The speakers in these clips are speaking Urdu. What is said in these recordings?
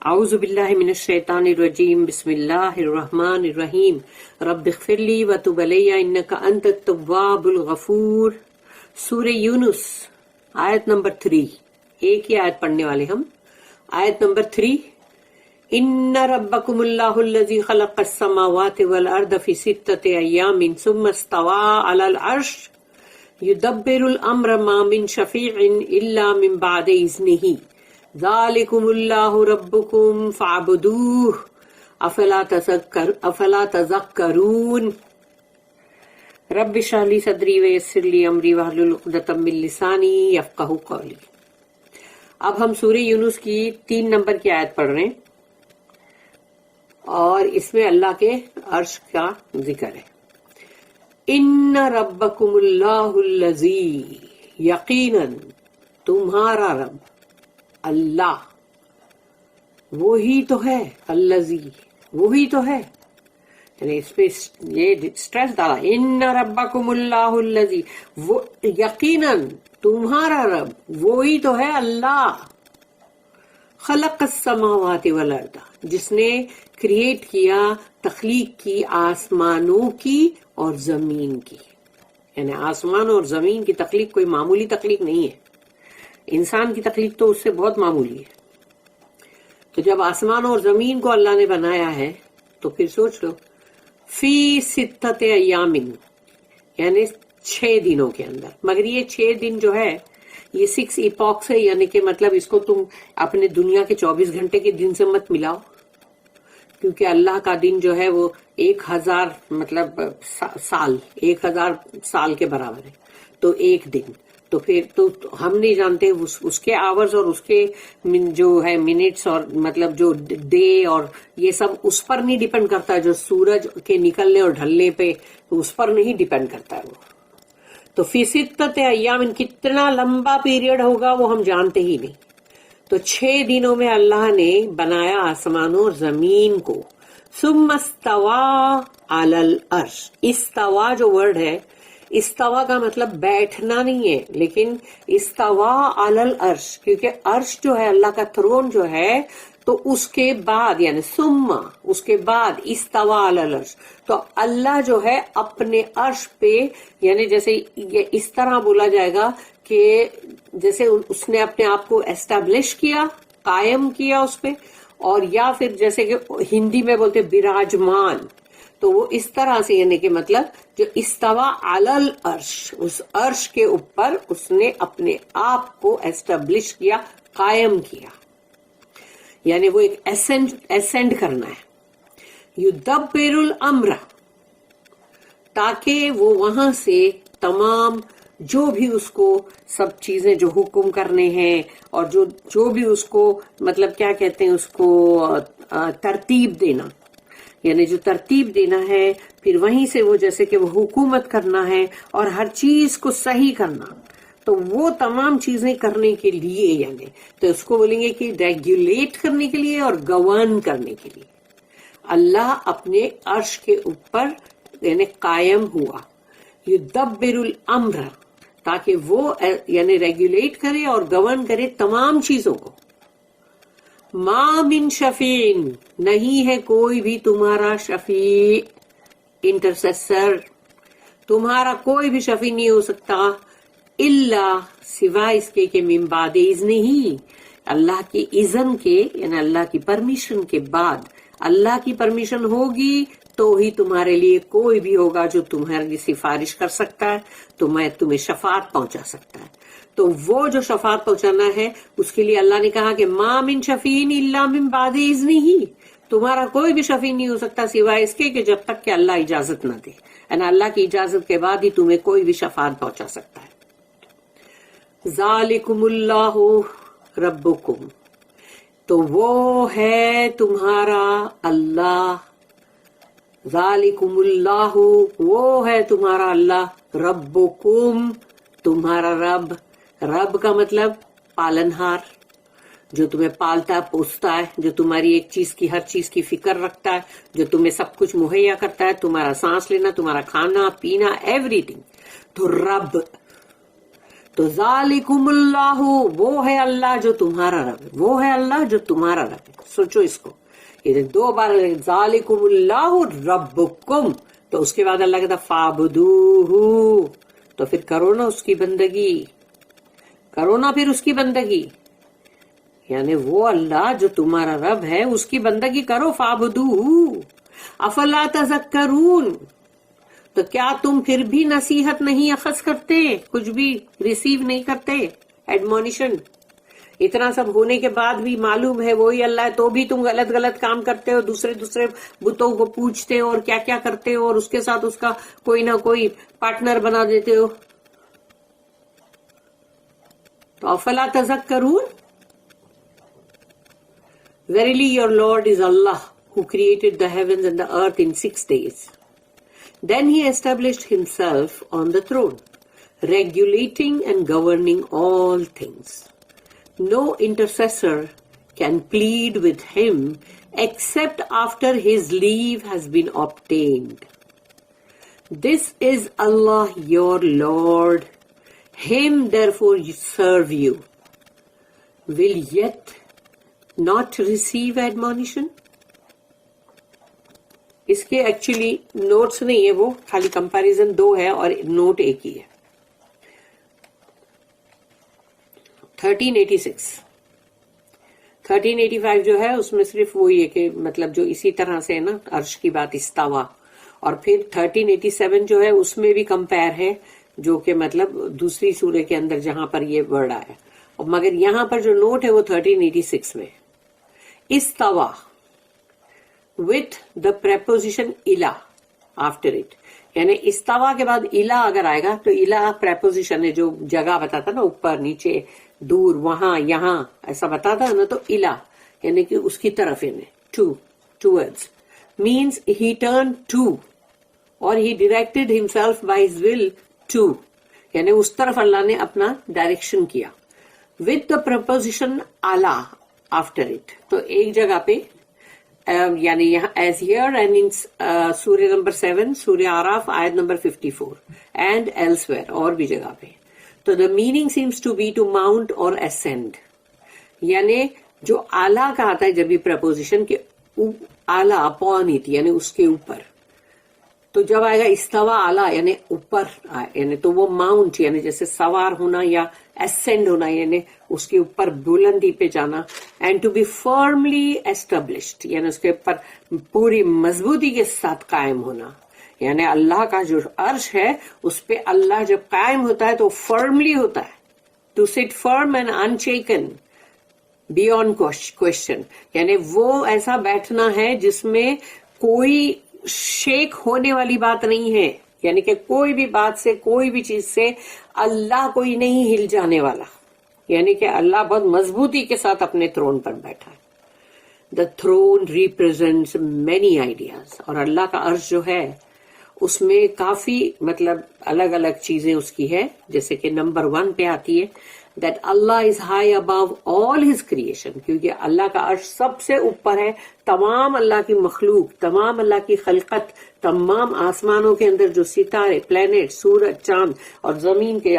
اعوذ باللہ من الشیطان الرجیم بسم اللہ الرحمن الرحیم رب اغفر لی وتب علی انک انت التواب الغفور۔ سورہ یونس آیت نمبر 3، ایک ہی آیت پڑھنے والے ہم۔ آیت نمبر 3، ان ربکم اللہ الذی خلق السماوات والارض فی 6 ایام ثم استوى علی العرش یدبر الامر ما من شفیع الا من بعد اذنہ ذالکم اللہ ربکم فاعبدوہ افلا تذکرون۔ رب اشرح لی صدری ویسر لی امری واحلل عقدۃ من لسانی یفقہوا قولی۔ اب ہم سورہ یونس کی 3 نمبر کی آیت پڑھ رہے ہیں اور اس میں اللہ کے عرش کا ذکر ہے۔ ان ربکم اللہ الذی، یقیناً تمہارا رب اللہ، وہی تو ہے، الذی وہی تو ہے، یعنی اس پہ یہ سٹریس ڈالا، ان ربکم اللہ الذی، یقیناً تمہارا رب وہی تو ہے اللہ، خلق السماوات والارض، جس نے کریٹ کیا، تخلیق کی آسمانوں کی اور زمین کی، یعنی آسمان اور زمین کی تخلیق کوئی معمولی تخلیق نہیں ہے، انسان کی تخلیق تو اس سے بہت معمولی ہے۔ تو جب آسمان اور زمین کو اللہ نے بنایا ہے تو پھر سوچ لو، فی 6 ایام، یعنی 6 دنوں کے اندر، مگر یہ 6 دن جو ہے یہ 6 ایپاکس ہے، یعنی کہ مطلب اس کو تم اپنے دنیا کے 24 گھنٹے کے دن سے مت ملاؤ، کیونکہ اللہ کا دن جو ہے وہ 1000 مطلب سال، 1000 سال کے برابر ہے، تو ایک دن تو پھر تو ہم نہیں جانتے اس کے آورز اور اس کے جو ہے منٹس اور مطلب جو ڈے اور یہ سب اس پر نہیں ڈیپینڈ کرتا، جو سورج کے نکلنے اور ڈھلنے پہ اس پر نہیں ڈیپینڈ کرتا ہے وہ۔ تو فی 6 ایام، کتنا لمبا پیریڈ ہوگا وہ ہم جانتے ہی نہیں۔ تو 6 دنوں میں اللہ نے بنایا آسمانوں اور زمین کو۔ ثم استوى علی العرش، استوا جو ورڈ ہے، استوا کا مطلب بیٹھنا نہیں ہے، لیکن استوا علی العرش، کیونکہ عرش جو ہے اللہ کا تھرون جو ہے، تو اس کے بعد یعنی ثم، اس کے بعد استوا علی العرش، تو اللہ جو ہے اپنے عرش پہ، یعنی جیسے یہ اس طرح بولا جائے گا کہ جیسے اس نے اپنے آپ کو اسٹیبلش کیا، قائم کیا اس پہ، اور یا پھر جیسے کہ ہندی میں بولتے براجمان، تو وہ اس طرح سے، یعنی کہ مطلب جو استوا علی العرش، اس عرش کے اوپر اس نے اپنے آپ کو اسٹیبلش کیا، قائم کیا، یعنی وہ ایک اسینڈ کرنا ہے۔ یدبر الامر، تاکہ وہ وہاں سے تمام جو بھی اس کو سب چیزیں جو حکم کرنے ہیں اور جو بھی اس کو مطلب کیا کہتے ہیں اس کو ترتیب دینا، یعنی جو ترتیب دینا ہے، پھر وہیں سے وہ جیسے کہ وہ حکومت کرنا ہے اور ہر چیز کو صحیح کرنا، تو وہ تمام چیزیں کرنے کے لیے، یعنی تو اس کو بولیں گے کہ ریگولیٹ کرنے کے لیے اور گورن کرنے کے لیے اللہ اپنے عرش کے اوپر یعنی قائم ہوا۔ یدبر الامر، تاکہ وہ یعنی ریگولیٹ کرے اور گورن کرے تمام چیزوں کو۔ ما من شفیع، نہیں ہے کوئی بھی تمہارا شفیع، انٹرسیسر، تمہارا کوئی بھی شفیع نہیں ہو سکتا، الا سوائے اس کے کہ من بعد اذن ہی، اللہ کے اذن کے، یعنی اللہ کی پرمیشن کے بعد، اللہ کی پرمیشن ہوگی تو ہی تمہارے لیے کوئی بھی ہوگا جو تمہاری سفارش کر سکتا ہے، تو میں تمہیں شفاعت پہنچا سکتا ہے۔ تو وہ جو شفاعت پہنچانا ہے اس کے لیے اللہ نے کہا کہ ما من شفیع الا من بعد اذن ہی، تمہارا کوئی بھی شفیع نہیں ہو سکتا سوائے اس کے کہ جب تک کہ اللہ اجازت نہ دے، یعنی اللہ کی اجازت کے بعد ہی تمہیں کوئی بھی شفاعت پہنچا سکتا ہے۔ ذالکم اللہ ربکم، تو وہ ہے تمہارا اللہ، ذالکم اللہ، وہ ہے تمہارا اللہ، ربکم، تمہارا رب، رب کا مطلب پالنہار، جو تمہیں پالتا ہے، پوستا ہے، جو تمہاری ایک چیز کی، ہر چیز کی فکر رکھتا ہے، جو تمہیں سب کچھ مہیا کرتا ہے، تمہارا سانس لینا، تمہارا کھانا پینا، ایوری تھنگ، تو رب۔ تو ذالکم اللہ، وہ ہے اللہ جو تمہارا رب ہے، وہ ہے اللہ جو تمہارا رب ہے. سوچو اس کو، یہ دو بار ذالکم اللہ ربکم، تو اس کے بعد اللہ کہتا فعبدوہ، تو پھر کرو نا اس کی بندگی، کرو نا پھر اس کی بندگی، یعنی وہ اللہ جو تمہارا رب ہے اس کی بندگی کرو. فعبدوہ افلا تذکرون، تو کیا تم پھر بھی نصیحت نہیں اخذ کرتے، کچھ بھی ریسیو نہیں کرتے ایڈمونیشن؟ اتنا سب ہونے کے بعد بھی معلوم ہے وہی اللہ ہے، تو بھی تم غلط غلط کام کرتے ہو، دوسرے بتوں کو پوچھتے ہو اور کیا کیا کرتے ہو، اور اس کے ساتھ اس کا کوئی نہ کوئی پارٹنر بنا دیتے ہو. تو افلا تذکرون. Verily your Lord is Allah, who created the heavens and the earth in 6 days. Then he established himself on the throne, regulating and governing all things. No intercessor can plead with him except after his leave has been obtained. This is Allah your Lord. Him therefore you serve you. Will yet not receive admonition. اس کے ایکچولی نوٹس نہیں ہے، وہ خالی کمپیریزن 2 ہے اور نوٹ ایک ہی ہے. 1385 جو ہے اس میں صرف وہی ہے کہ مطلب جو اسی طرح سے ہے نا عرش کی بات استوا، اور پھر 1387 جو ہے اس میں بھی کمپیر ہے، جو کہ مطلب دوسری سورہ کے اندر جہاں پر یہ ورڈ آیا، اور مگر یہاں پر جو نوٹ ہے وہ 1386 میں. استوا with the preposition ila after it، یعنی استوا کے بعد الا اگر آئے گا تو الا preposition ہے جو جگہ بتاتا نا، اوپر نیچے دور وہاں یہاں ایسا بتاتا ہے نا، تو الا یعنی کہ اس کی طرف، یعنی towards means he turned to or he directed himself by his will to، یعنی اس طرف اللہ نے اپنا ڈائریکشن کیا. with the preposition ala after it، تو ایک جگہ پہ یعنی یہاں as here and in سورہ نمبر 7 سورہ آراف آیت نمبر 54 and elsewhere اور بھی جگہ پہ. تو the meaning seems to be to mount or ascend، یعنی جو اعلیٰ کا آتا ہے جب بھی preposition کے اعلیٰ upon it یعنی اس کے اوپر، تو جب آئے گا استوا اعلیٰ یعنی اوپر یعنی تو وہ ماؤنٹ یعنی جیسے سوار ہونا یا ascend ہونا یعنی اس کے اوپر بلندی پہ جانا. And to be firmly established یعنی اس کے اوپر پوری مضبوطی کے ساتھ قائم ہونا، یعنی اللہ کا جو عرش ہے اس پہ اللہ جب قائم ہوتا ہے تو فرملی ہوتا ہے. To sit firm and unshaken beyond question, یعنی وہ ایسا بیٹھنا ہے جس میں کوئی شیک ہونے والی بات نہیں ہے، یعنی کہ کوئی بھی بات سے کوئی بھی چیز سے اللہ کوئی نہیں ہل جانے والا، یعنی کہ اللہ بہت مضبوطی کے ساتھ اپنے تھرون پر بیٹھا ہے. The throne represents many ideas, اور اللہ کا عرش جو ہے اس میں کافی مطلب الگ الگ چیزیں اس کی ہے، جیسے کہ نمبر 1 پہ آتی ہے that Allah is high above all his creation، کیونکہ اللہ کا عرش سب سے اوپر ہے تمام اللہ کی مخلوق، تمام اللہ کی خلقت، تمام آسمانوں کے اندر جو ستارے، پلینٹ، سورج، چاند اور زمین کے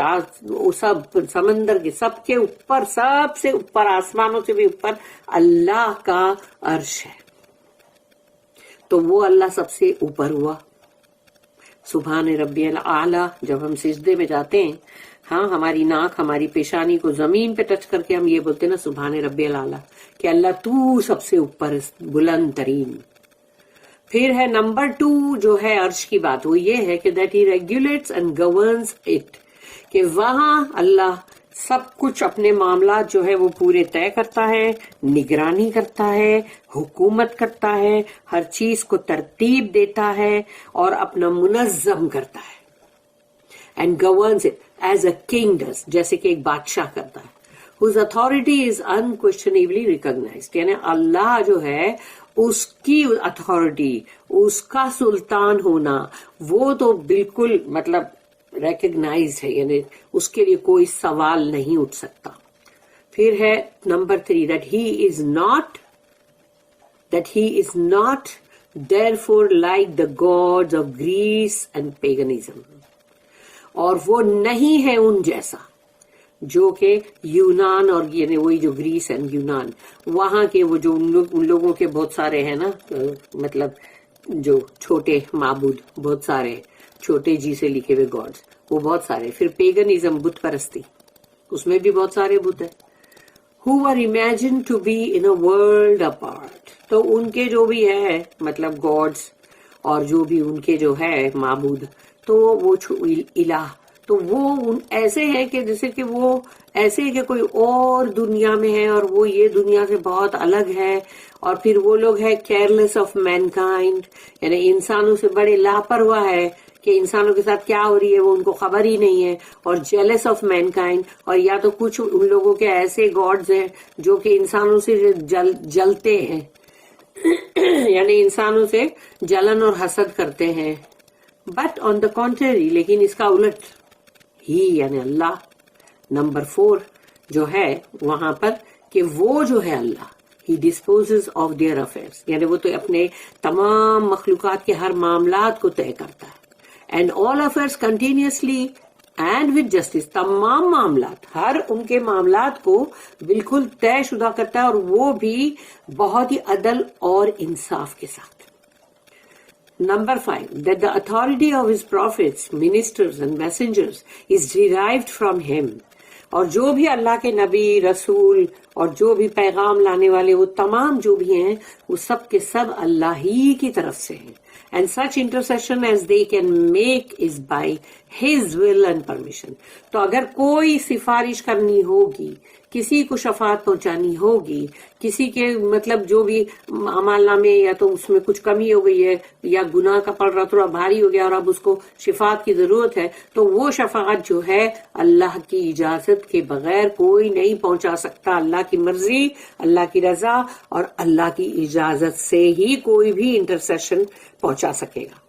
سب سمندر کے سب کے اوپر، سب سے اوپر، آسمانوں سے بھی اوپر اللہ کا عرش ہے. تو وہ اللہ سب سے اوپر ہوا. سبحان ربی الاعلی، جب ہم سجدے میں جاتے ہیں، ہاں ہماری ناک ہماری پیشانی کو زمین پہ ٹچ کر کے ہم یہ بولتے ہیں نا سبحان ربی الاعلی، کہ اللہ تو سب سے اوپر بلند ترین. پھر ہے نمبر 2 جو ہے عرش کی بات، وہ یہ ہے کہ that he regulates and governs it, کہ وہاں اللہ سب کچھ اپنے معاملات جو ہے وہ پورے طے کرتا ہے، نگرانی کرتا ہے، حکومت کرتا ہے، ہر چیز کو ترتیب دیتا ہے اور اپنا منظم کرتا ہے. And governs it as a king does, جیسے کہ ایک بادشاہ کرتا ہے. whose authority is unquestionably recognized، یعنی اللہ جو ہے اس کی اتھارٹی، اس کا سلطان ہونا وہ تو بالکل مطلب ریکگنائز ہے، یعنی اس کے لیے کوئی سوال نہیں اٹھ سکتا. پھر ہے number 3 that he is not therefore like the gods of Greece and paganism، اور وہ نہیں ہے ان جیسا، جو کہ یونان اور یعنی وہی جو گریس اینڈ یونان وہاں کے وہ جو ان لوگوں کے بہت سارے ہیں نا مطلب جو چھوٹے معبود بہت سارے چھوٹے جی سے لکھے ہوئے گاڈز وہ بہت سارے. پھر پیگنزم بت پرستی اس میں بھی بہت سارے بت ہیں. who were imagined to be in a world apart. تو ان کے جو بھی ہے مطلب گاڈز اور جو بھی ان کے جو ہے معبود تو وہ الہ تو وہ ایسے ہے کہ جیسے کہ وہ ایسے ہے کہ کوئی اور دنیا میں ہے اور وہ یہ دنیا سے بہت الگ ہے. اور پھر وہ لوگ ہے کیئرلیس آف مین کائنڈ یعنی انسانوں سے بڑے لاپرواہ ہے کہ انسانوں کے ساتھ کیا ہو رہی ہے وہ ان کو خبر ہی نہیں ہے. اور جیلس آف مین کائنڈ اور یا تو کچھ ان لوگوں کے ایسے گاڈز ہیں جو کہ انسانوں سے جلتے ہیں یعنی انسانوں سے جلن اور حسد کرتے ہیں. بٹ آن دا کانٹری لیکن اس کا الٹ ہی یعنی اللہ نمبر 4 جو ہے وہاں پر کہ وہ جو ہے اللہ He disposes of their affairs یعنی وہ تو اپنے تمام مخلوقات کے ہر معاملات کو طے کرتا ہے. And all affairs continuously and with justice تمام معاملات ہر ان کے معاملات کو بالکل طے شدہ کرتا ہے اور وہ بھی بہت ہی عدل اور انصاف کے ساتھ. Number 5 that the authority of his prophets, ministers and messengers is derived from him. اور جو بھی اللہ کے نبی رسول اور جو بھی پیغام لانے والے وہ تمام جو بھی ہیں وہ سب کے سب اللہ ہی کی طرف سے ہیں. And such intercession as they can make is by his will and permission. تو اگر کوئی سفارش کرنی ہوگی کسی کو شفاعت پہنچانی ہوگی کسی کے مطلب جو بھی اعمال نامے یا تو اس میں کچھ کمی ہو گئی ہے یا گناہ کا پلڑا تھوڑا بھاری ہو گیا اور اب اس کو شفاعت کی ضرورت ہے تو وہ شفاعت جو ہے اللہ کی اجازت کے بغیر کوئی نہیں پہنچا سکتا. اللہ کی مرضی اللہ کی رضا اور اللہ کی اجازت سے ہی کوئی بھی انٹرسیشن پہنچا سکے گا.